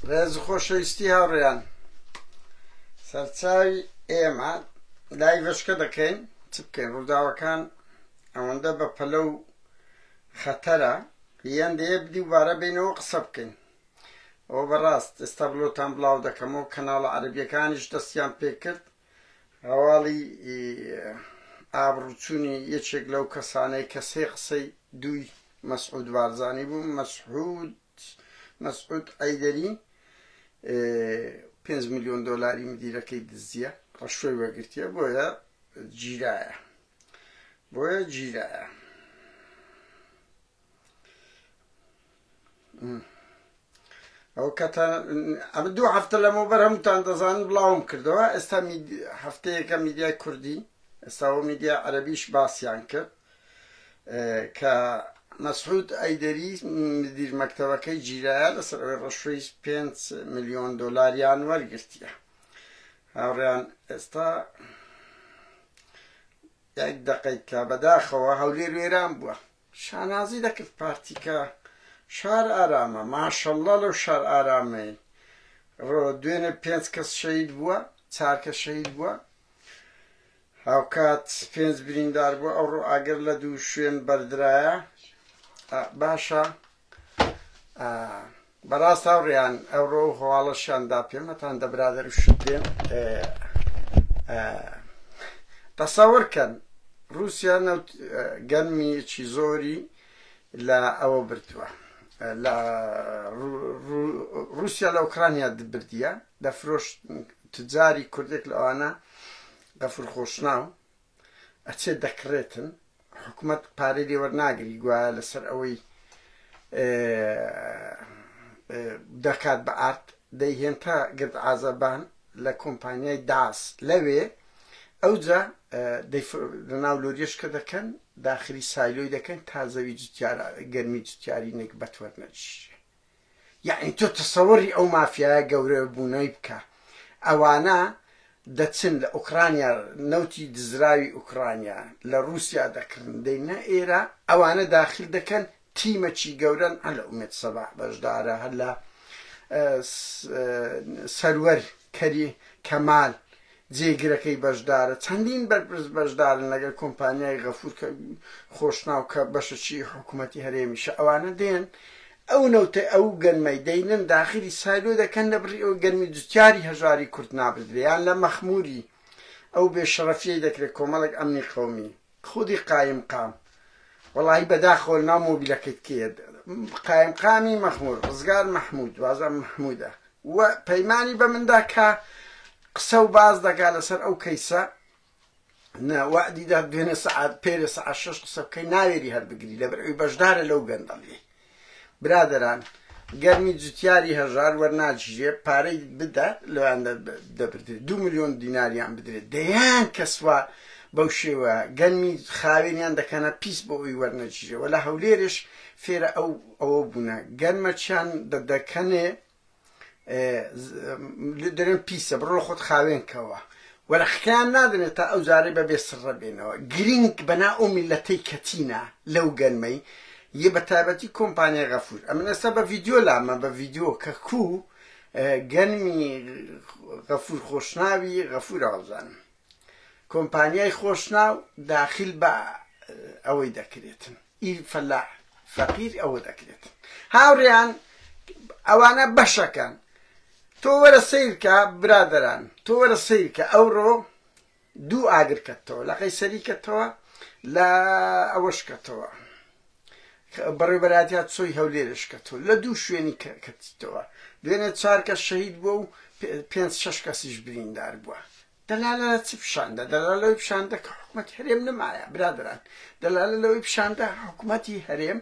ڕێز خۆشەویستی هاوڕێیان، سەرچاوی ئێمە لای بەشکە دەکەین چ بکەین؟ ڕووداوەکان ئەوەندە بە پەلە و خەتەرە یان دەیە دووبارە بینەوە قسە بکەین. ئەوە بەڕاست ئێستا بلۆتان بڵاو دەکەمەوە کەناڵە عەرەبیەکانیش دەستیان پێ کرد هەواڵی ئابڕووچوونی یەکێک لەو کەسانەی کە سێ قسەی دووی مەسعود بارزانی بوو. مەسعود عەیدەری 5 ملیۆن دۆلاری مدیرەکەی دزیە، ڕەشوەی وەرگرتیە، بۆیە گیرایە. ئەو ئەمە 2 هەفتە لەمەوبەر هەمووتان دەزانن بڵاوم کردەوە. ئێستا هەفتەیەکە میدیای کوردی، ئێستاەوە میدیا عەرەبیش باسییان کرد کە مەسعود عەیدەری مدیر مەکتەبەکەی گیرایە لەسەر ئەوەی ڕەشوەی 5 ملیۆن دۆلاریان وەرگرتیە. هاوڕێیان ئێستا یەک دەقەیکە بەداخەوە هەولێر وێران بووە، شانازی دەکرد پارتیکە شار ئارامە، ماشەڵڵا لەو شار ئارامەی دوێنێ 5 کەس شەهید بووە، 4 کەس شەهید بووە، هاوکات 5 بریندار بووە. ئەوڕۆ ئاگەر لە 2 شوێن بەردرایە. باشە بەڕاست هاوڕێیان ئەوڕۆ هەواڵەشیاندا پێمەتان دەبرادەر و شت دێن. تەسەوڕکەن رووسیا گەرمیەکی زۆری لە ئەوە بردووە، رووسیا لە ئوکرانیا بردیە، دەفرۆشت تجاری کوردێک لەوانە غەفور خۆشناو ئەچێت دەکڕێتن، حکوومەت پارەی لێوەرناگری گوایە لەسەر ئەوەی دەکات بە ئارت دەیهێن تا گرد ئازەبان لە کۆمپانیای داس لەوێ ئەوجا لەناو لۆریشکە دەکەن، داخلی سایلۆی دەکەن تا زەوی گەرمی جوتیاری نێکبەت وەرنەگیرێ. یعنی تۆ تەسەوەری ئەو مافیایە گەورە بوونەوەی بکە. ئەوانە دەچن لە ئوکرانیا، نەوتی دزراوی ئوکرانیا لە رووسیا دەکردن دەینە ئێرە، ئەوانە داخل دەکەن تیمەکی گەورەن، هەر لە ئومێد سەباح بەشدارە، هەر لە سەروەر کەمال جێگرەکەی بەشدارە، چەندین بەرپرس بەشدارن لەگەڵ کۆمپانیای غەفور خۆشناو کە بەشەکی حکوومەتی هەرێمیشە. ئەوانە دێن ئەو نەوتە ئەو گەرمەی دەینن داخلی سایلۆ دەکەن لە بڕی ئەو گەرمی جوتیاری هەژاری کورد نابدرێ، یان لە مەخموری ئەو بێشەڕەفیەی دەکرێت کۆمەڵێک ئەمنی قەومی خودی قایم قام. وەڵاهی بەداخەوە ناو مۆبیلەکەیت کێت قایم قامی مەخمور ڕزگار مەحموود وازە مەحموودە و پەیمانی بە مندا کە قسە و باز دەکات لەسەر ئەو کەیسە وعدیدا دوێنێ سەعات پێرە سەعات 6 قسە بکەی ناوێری هەربگری لەبەر ئەوی بەشدارە لەو گەندەڵێ. برادەران گەرمی جوتیاری هەژار وەرناگیرێ، پارەی بدات لەوان دەبردرێت 2 ملیۆن دیناریان بدرێت. دەیان کەسوا بەو شێوە گەرمی خاوێنیان دەکەنە پیس بۆ ئەوی وەرنەگیرێ. و لە هەولێرش فێرە ئەوە بوونە گەرمەچیان دەکەنێ دەرێن پیسە بڕۆ خۆت خاوێنکەوە، وەرەخەکەیان نادنێت تا ئەو جارەی بەبێ سڕە بێنەوە. گرنگ بەنا ئەو میلەتەی کەتینە لەو گەرمەی یە بە تایبەتی کۆمپانیای غەفور. ئەمن ئێستا بە ڤیدیۆ لامە بە ڤیدیۆ کە گەرمی غەفور خۆشناوی غەفور ئاوزانم کۆمپانیای خۆشناو داخل بە ئەوەی دەکرێتن ئیر فەلاح فەقیر ئەوە دەکرێتن. هاوڕێیان ئەوانە بەشەکەن. تۆ وەرە سیرکە برادەران، تۆ وەرە سیرکە ئەوڕۆ 2 ئاگرکەتەوە لە قەیسەریکەتەوە لە ئەوەشکەتەوە بەڕێوەبەراتیات سۆی هەولێرشکەتەوە لە 2 شوێنی کەتیتەوە، دوێنێ 4 کەس شەهید بووە و 5-6 کەسیش بریندار بووە. دەلالە چ پیشاندە؟ دەلالە لەوەی پیشاندە کە حکوومەتی هەرێم نەمایە. برادران دەلالە لەوەی پیشاندە حکوومەتی هەرێم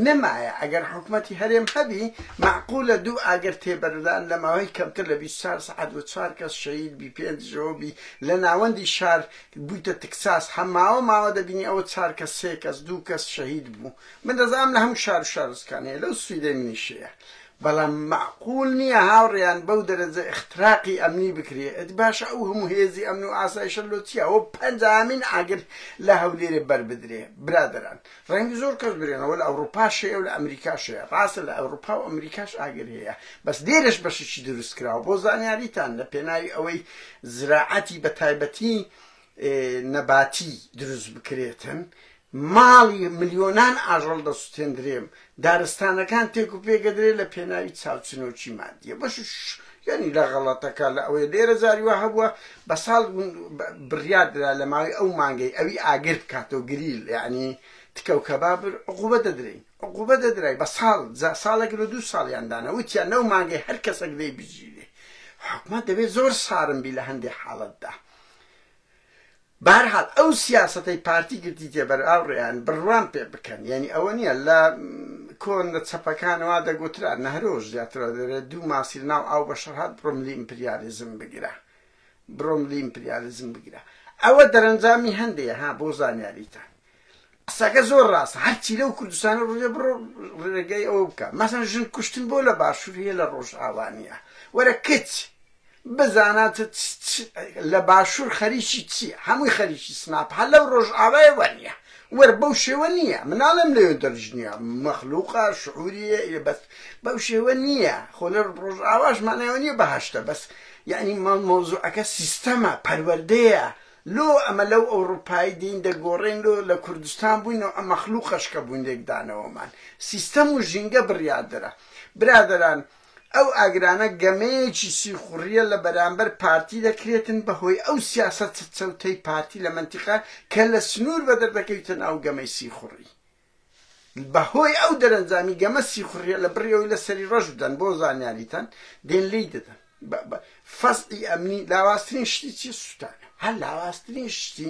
نەمایە. ئەگەر حکوومەتی هەرێم هەبی معقولە 2 ئاگەر تێبەردان لە ماوەی کەمتر لە 24 سەعات و 4 کەس شەهید بی، 5 ژەوبی لە ناوەندی شار بوویتە تکساس هەماوە ماوە دەبینی ئەوە 4 کەس 3 کەس 2 کەس شەهید بوو. من دەزانم لە هەموو شار و شارستکانەیە لەو سویدەی منیشەیە، بەڵام معقول نییە هاوڕێیان بەو دەرەجە اختراقی ئەمنی بکرێت. باشە ئەو هەموو هێزی ئەمن و ئاسایشە لۆ چییە؟ ئەوە 5 ئاگر لە هەولێرە بەربدرێ. هەیە برادران ڕەنگی زۆر کەس برێنەوە لە ئەوروپاشەیە و لە ئەمریکاشەیە ڕاستە لە ئەوروپا و ئەمریکاش ئاگر هەیە بەس دێرش بەشێکی دروست کراوە بۆ زانیاریتان لە پێناوی ئەوەی زراعەتی بە تایبەتی نەباتی دروست بکرێتن ماڵی ملیۆنان ئاژەڵ دەسووتێندرێم دارستانەکان تێک و پێگەدرێ لە پێناوی چاوچنۆکی مادیە بەش یعنی لە غەڵەتەکە لە ئەوەی لێرە زاریوە هەبووە بە ساڵ بڕیادرا لە ماوەی ئەو مانگەی ئەوی ئاگر بکاتەوە گریل یعنی تکە و کەبابر عقوبە دەدرێن عقوبە دەدرای بە ساڵێک لە 2 ساڵیاندانە وتیان نەو مانگەی هەر کەسێک دەی بژیرێ حکومەت دەبێت زۆر سارم بی لە هەندێک حاڵەتدا بەهەرحاڵ ئەو سیاسەتەی پارتی گرتی تێبەرئاوڕێیان بڕوان پێ بکەن یعنی ئەوە نییە لە کۆن لە چەپەکانەوە دەگوترا نەهرۆژ زیاترە دەرێت 2 ماسیر ناو ئاو بەشەرهات بڕۆملی ئیمپریالیزم بگیرە بڕۆملی ئیمپریالیزم بگیرە ئەوە دەرەنجامی هەندەیە ها بۆ زانیاریتان قسەکە زۆر ڕاستە هەرچی لەو کوردستانە ڕوودە بڕۆ ڕێگەی ئەوە بکە مەسەن ژن کوشتن بۆ لە باشوور هەیە لە ڕۆژئاوانیە وەرە کچ بزانات لە باشوور خەریکی چییە هەمووی خەریکی سناپ هەر لەو ڕۆژئاوایە وەنیە وەر بەو شێوە نییە مناڵم لەوێ دەرژنیە مەخلوقە شعوریە بەس بەو شێوە نییە خۆ لە ڕۆژئاواشمانەوە نییە بەهەشتە بەس یعنی مۆزوعەکە سیستەمە پەروەردەیە لۆ ئەمە لەو ئەوروپایی دین دەگۆڕێن لە کوردستان بووینەوە ئەم مەخلوقەشکە بووندێکدانەوەمان سیستەم و ژینگە بڕیادرە برادران ئەو ئاگرانە گەمەیەکی سیخوڕیە لە بەرامبەر پارتی دەکرێتن بەهۆی ئەو سیاسەت چەوتەی پارتی لە منتیقە کە لە سنوور بە دەردەکەویتە ناو گەمەی سیخوڕی بەهۆی ئەو دەرەنجامی گەمە سیخوڕیە لە بڕیەوەی لە سەری ڕەش بدەن بۆ زانیاریتان دێن لی دەدەن فەسڵی ئەمنی لاواسترین شتی چی سووتانە هەر لاواسترین شتی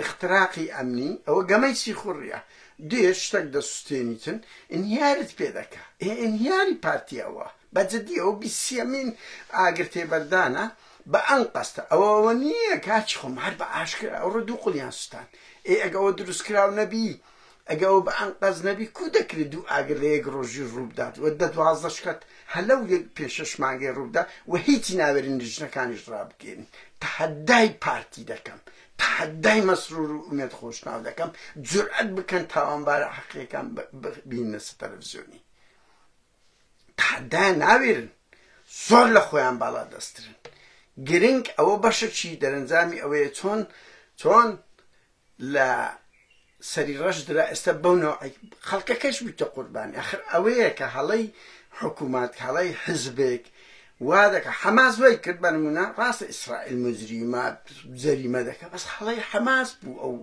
اختراقی ئەمنی ئەوە گەمەی سیخوڕیە دێ شتێک دەسووتێنیتن ئینهیارت پێ دەکا ئینهیاری پارتی ئەوە بەجددی ئەو 20 ئاگر تێبەردانە بە ئەم قەستە ئەوە نییە کاچی خۆم هەر بە ئاشکرا ئەوڕە 2 قوڵیان سووتان ئەگەوە دروستکراو نەبی ئەگەوە بە ئەم قەز نەبی کو دەکرێت 2 ئاگر لە 1 ڕۆژی ڕووبدات وە 12 شکات هەلەو 5-6 مانگەی ڕووبدا و هیچی ناوێرین ژنەکانیش ڕابگەێنین تەحەدای پارتی دەکەم تەحەدای مەسرور و ئومێد خۆشناو دەکەم جورئەت بکەن تاوانبارە حەقیقەکان ببینە تەلەڤیزیۆنی تەحەدایان ناوێرن زۆر لە خۆیان باڵا دەسترن گرنگ ئەوە بەشێکی دەرەنجامی ئەوەیە چۆن لە سەری ڕەش درا ئێستا بەونەوە خەڵکەکەش بیتە قوربانی ئەخر ئەوەیە کە هەڵەی حکوومەت هەڵەی حزبێک وا دەکە حەماس وای کرد بە نمونە ڕاستە ئیسرائیل مجریمە جەریمە دەکە بەس هەڵەی حەماس بوو ئەو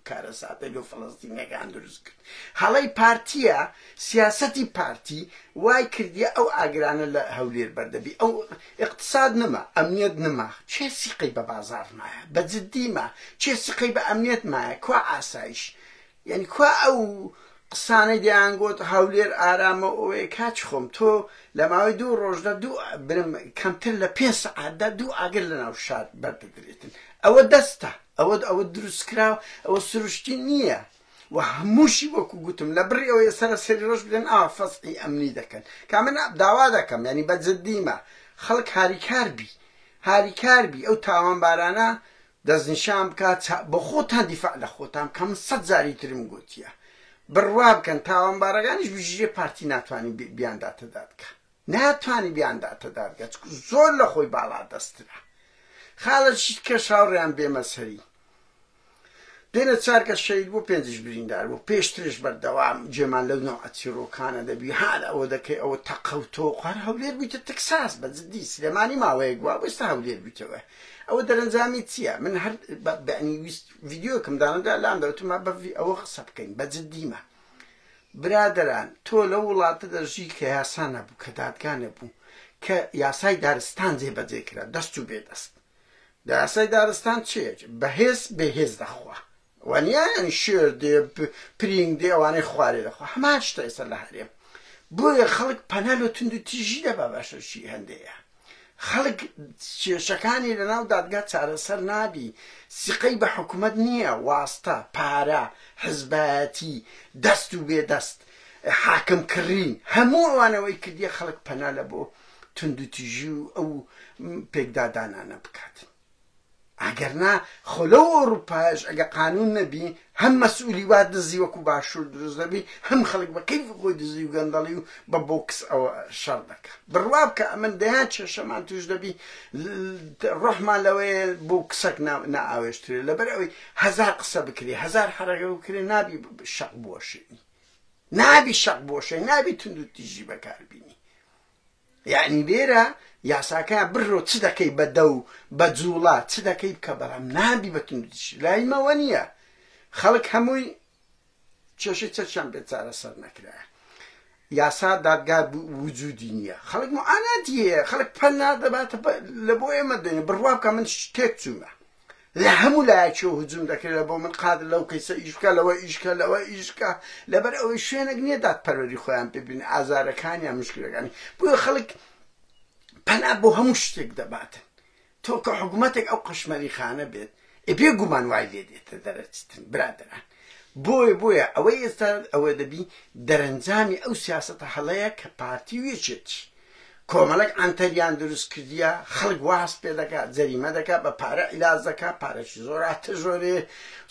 کارە ساتە لۆ فەڵەستینیەکان دروست کرد هەڵەی پارتیە سیاسەتی پارتی وای کردیە ئەو ئاگرانە لە هەولێر بەردەبی ئەو اقتصاد نما ئەمنیەت نما چێ سیقەی بە بازار مایە بە جددیمە چێ سیقەی بە ئەمنیەت مایە کوا ئاسایش یعنی کوا ئەو قسانەی دەیانگوت هەولێر ئارامە ئەوەیە کاچ خۆم تۆ لە ماوەی 2 ڕۆژدا برم کەمتر لە 5 سەعاتدا 2 ئاگر لە ناو شار بەردەگرێتن ئەوە دەستە ئەوە دروستکراو ئەوە سروشتی نییە و هەمووشی وەکو گوتم لە بڕی ئەوەیە سەرە سەری ڕۆژ بدەن فەسحی ئەمنی دەکەن کا من داوا دەکەم ینی بە جددیمە خەڵک هاریکار بی ئەو تاوانبارانە دەستنیشان بکات بە خۆتان دیفاع لە خۆتان کە من 100 جاری ترم گوتیە بڕوا بکەن تاوانبارەکانیش بژیرێ پارتی ناتوانانی بیانداتە دادکە ناتوانانی بیانداتە دادگە زۆر لە خۆی باڵا دەسترا خاڵەشی کە شاوڕیان بێمە سەری دێنە 4 کەس شەید بوو 5 بریندار بوو پێشترش بەردەوام جێمان لەو نەوعە چیرۆکانە دەبی هەر ئەوە دەکەی ئەوە تەقە و تۆقار هەولێر بوویتە تەکساس بە جددی سلێمانی ماوەیەک بووە ئێستا هەولێر بوویتەوە ئەوە دەرەنجامی چییە من هەر بەعنی ویست ڤیدیۆکم دانەدا لام دەوتما بەڤی ئەوە قسە بکەین بە جددیمە برادران تۆ لە وڵاتە دەژی کە یاسا نەبوو کە دادگا نەبوو کە یاسای دارستان جێبەجێ کرا دەست و بێدەست یاسای دارستان چێ بەهێز بێهێز دەخوا وانیان شێر دێ پرینگ دێ ئەوانەی خوارێ دەخوا هەمان شتە ئێستا لە هەرێم بۆیە خەڵک پەنال و تند و تیژی دەبا باشەشی هەندەیە خەڵک کێشەکانی لەناو دادگا چارەسەر نابی سیقەی بە حکوومەت نییە واستە پارە حزبەتی دەست و بێدەست حاکمکردین هەموو ئەوانەوەی کردیە خەڵک پەنالە بۆ تند و تیژی و ئەو پێکدادانانە بکات ئەگەرنا خۆلەو ئەوروپاش ئەگە قانون نەبی هەم مەسئولی وا دزی وەکو باشوور دروست دەبی هەم خەڵک بە کەیفی خۆی دزی و گەندەڵی و بە بۆکس ئەوە شەڕ دەکە بڕوا بکە ئەمن دەیان کێشەمان توش دەبی ڕۆحمان لەوەیە بۆ کسەک نائاوێشترێ لەبەر ئەوەی هەزار قسە بکرێ هەزار حەرەکە بکرێ نابی شەق بۆشێنی نابی شەق بۆشێ نابی تونند و تیژی بەکاربینی یعنی لێرە یاساکەیان بڕۆ چ دەکەی بە دە و بە جوڵا چ دەکەی بکە بەڵام نابی بە تونند و تیژی لایمەوە نییە خەڵک هەمووی کێشەی چەچیان بێت چارەسەر نەکرایە یاسا دادگا وجودی نییە خەڵک معاناتی هەیە خەڵک پەل نادەباتە لە بۆ ئێمە دێنێ بڕوا بکە من تێک چوومە لە هەموو لایەکیەوە هجووم دەکرێت لە بۆ من قادر لەو کەیسە ئیشکە لەوە ئیشکە لەوە ئیشکە لەبەر ئەوەی شوێنێک نییە دادپەروەری خۆیان پێبینێ ئازارەکانیان مشکلەکانی بۆیە خەڵک پەنا بۆ هەموو شتێک دەباتن تۆ کە حکوومەتێک ئەو قەشمەریخانە بێت بێگومان وای لێ دێتە دەرەچتن برادران بۆیە ئەوەی ئێستا ئەوە دەبی دەرەنجامی ئەو سیاسەتە هەڵەیە کە پارتی وێچێتی کۆمەڵک ئەنتەریان دروست کردیە خەڵک واز پێ دەکات جەریمە دەکات بە پارە عیلاج دەکات پارەشی زۆر ئاتەژۆرێ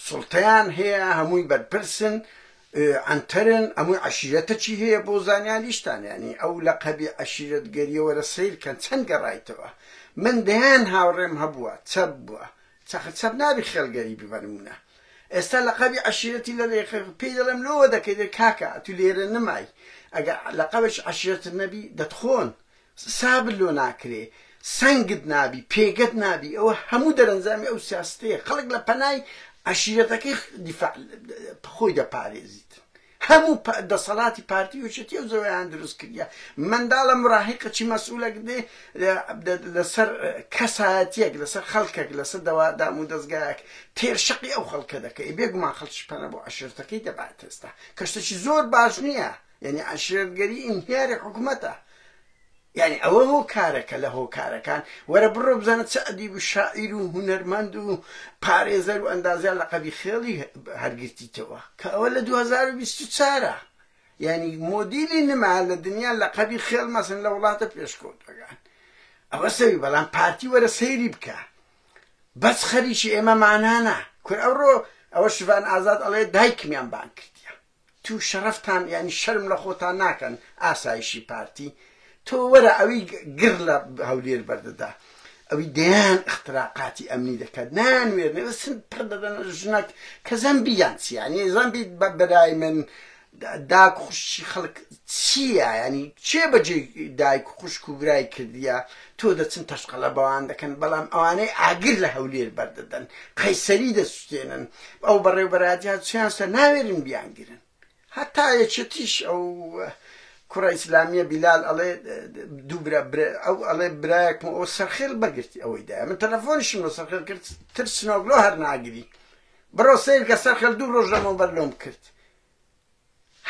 سوڵتەیان هەیە هەمووی بەرپرسن ئەنتەرن ئەمووی عەشیرەتەکی هەیە بۆ زانیاریشتان ینی ئەو لەقەبی عەشیرەتگەریە وەرە سەیر کەن چەند گەڕایتەوە من دەیان هاوڕێم هەبووە چەپ بووە چەپ نابی خێڵگەری ببەرمونە ئێستا لەقەبی عەشیرەتی لە پێی دەڵێم لۆوە دەکەیت کاکە تو لێرە نمای ئەگەر لەقەبش عەشیرەت نەبی دەتخۆن سابل لۆ ناکرێ سەنگت نابی پێگەت نابی ئەوە هەموو دەرەنجامی ئەو سیاستەیە خەڵک لە پەنای عەشیرەتەکەی خۆی دەپارێزیت هەموو دەسەڵاتی پارتی وچێتی ئەو زەوەیان دروست کردیە منداڵە مراهقەکی مەسئولەک دێ لەسەر کەسایەتیەک لەسەر خەڵکێک لەسەر دەوادام و دەستگایەک تێرشەقی ئەو خەڵکە دەکەی بێگومان خەڵکی پەنە بۆ عەشیرەتەکەی دەبات ئێستا کە شتێکی زۆر باش نییە یعنی عەشیرەتگەری ئینهیاری حکوومەتە یعنی ئەوە هۆکارەکە لە هۆکارەکان وەرە بڕۆ بزانە چ ئەدیب و شاعیر و هونەرمەند و پارێزەر و ئەندازیان لەقەبی خێڵی هەرگرتیتەوە کە ئەوە لە 2024 یعنی مۆدیلی نما لە دنیا لەقەبی خێڵ مەسن لە وڵاتە پێشکەوتەکان ئەوە سەوی بەڵام پارتی وەرە سەیری بکە بەس خەریکی ئێمە مانانە کور ئەوڕۆ ئەوە شوان ئازاد ئەڵێ دایکمیان بان کردیە تو شەرەفتان یعنی شەرم لە خۆتان ناکەن ئاسایشی پارتی تۆ وەرە ئەوی گر لە هەولێر بەردەدا ئەوی دەیان اختراقاتی ئەمنی دەکات نانوێرنەوە سن پڕ دەدەن ژنەک کە زەمبییان چیانی زەمبی بەرای من داک خوشی خەڵک چییە ینی چێ بەجێ دایک خوشک و برای کردیە تۆ دەچن تەشقەڵە بەوان دەکەن بەڵام ئەوانەی ئاگر لە هەولێر بەردەدەن قەیسەری دەسوێنن ئەو بەڕێوبەراتیان چیان سەر ناوێرن بیانگرن هەتا یەکێتیش ئەو کوڕە ئیسلامیە بیلال ئەڵێ ئەو ئەڵێ برایەکم ئەو سەرخێڵ بەگرتی ئەوەی دایە من تەلەفۆنیشم بۆ سەرخێڵ کرد ترسنۆگلۆ هەر ناگری بڕۆ سیر کە سەرخێڵ 2 ڕۆژ لەمەوە بەرلۆم کرد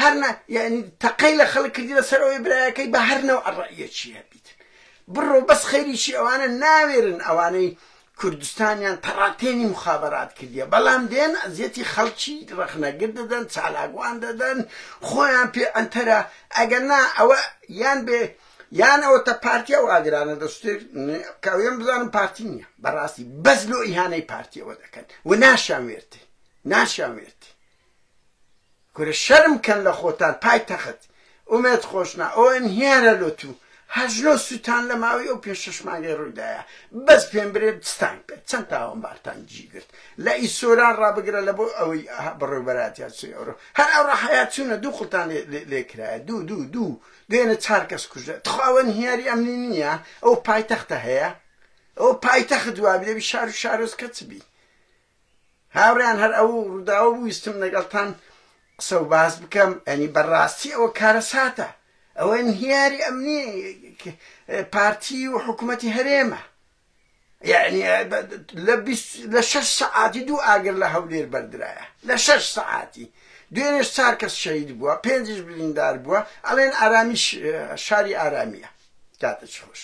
هەر یعنی تەقەی لە خەڵک کردی لەسەر ئەوەی برایەکەی بە هەر نەوە ڕەئیەکی هەبیت بڕۆ بەس خەیریشی ئەوانە ناوێرن ئەوانەی کوردستانیان تەڕاتێنی مخابەرات کردیە بەڵام دێن ئەزیەتی خەڵکی ڕەخنەگر دەدەن چالاگوان دەدەن خۆیان پێ ئەنتەرە ئەگەر نا ئەوە یان بێ یان ئەوە تا پارتیە و ئاگرانە دەستێت کاوێن بزانم پارتی نییە بەڕاستی بەس لۆ ئیهانەی پارتیەوە دەکەن و ناشان وێرتی کورە شەرم کەن لە خۆتان پایتەخت ئومێد خۆشنا ئەو ئەنهیارە لۆ تو هەژلۆ سووتان لە ماوەی ئەو 5-6 مانگەی ڕوویدایە بەس پێم برێت ستان بێت چەند تاوانبارتان جیگرت لە ئیسۆران ڕابگرە لە بۆ ئەوەی بەڕێوبەراتیا چوی ئەوڕۆ هەر ئەو ڕەحەیات چوونە 2 خوڵتان لێکرایە دوو دوێنە 4 کەس کوژە تخواوە هیاری ئەمنی نییە ئەو پایتەختە هەیە ئەو پایتەخت دوابی دەبی شار و شارۆز کە چبی هاوڕیان هەر ئەو ڕووداوە ویستم لەگەڵتان قسە و باس بکەم ئەنی بەڕاستی ئەوە کارە ساتە ئەوە انهیاری ئەمنی پارتی و حکوومەتی هەرێمە یعنی لە 6 سەعاتی 2 ئاگر لە هەولێر بەردرایە لە 6 سەعاتی دوێنێش 4 کەس شەهید بووە 5 بریندار بووە ئەڵێن ئارامی شاری ئارامیە کاتە چ خۆش